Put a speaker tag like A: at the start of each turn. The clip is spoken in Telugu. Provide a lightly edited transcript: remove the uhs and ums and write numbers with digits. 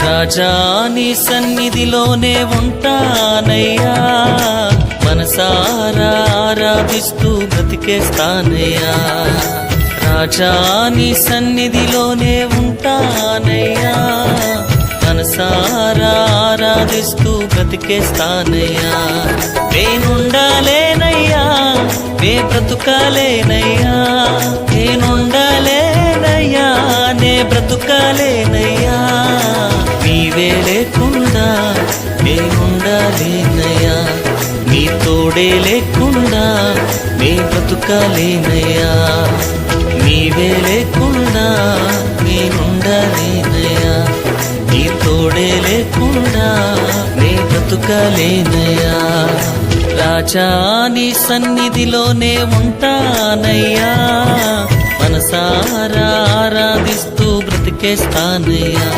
A: రాజా నీ సన్నిధిలోనే ఉంటానయ్యా, మనసారా ఆరాధిస్తూ బ్రతికేస్తానయ్యా. రాజా నీ సన్నిధిలోనే ఉంటానయ్యా, మనసారా ఆరాధిస్తూ బ్రతికేస్తానయ్యా. నేనుండాలేనయ్యా, నే బ్రతుకాలేనయ్యా, నేనుండాలేనయ్యా, నే బ్రతుకాలేనయ్యా. నీవే లేకుండా నేనుండాలేనయ్యా, నీ తోడే లేకుండా నే బ్రతుకాలేనయ్యా. నీవే లేకుండా నేనుండాలేనయ్యా, నీ తోడే లేకుండా నే బ్రతుకాలేనయ్యా. రాజా నీ సన్నిధిలోనే ఉంటానయ్యా, మనసారా ఆరాధిస్తూ బ్రతికేస్తానయ్యా.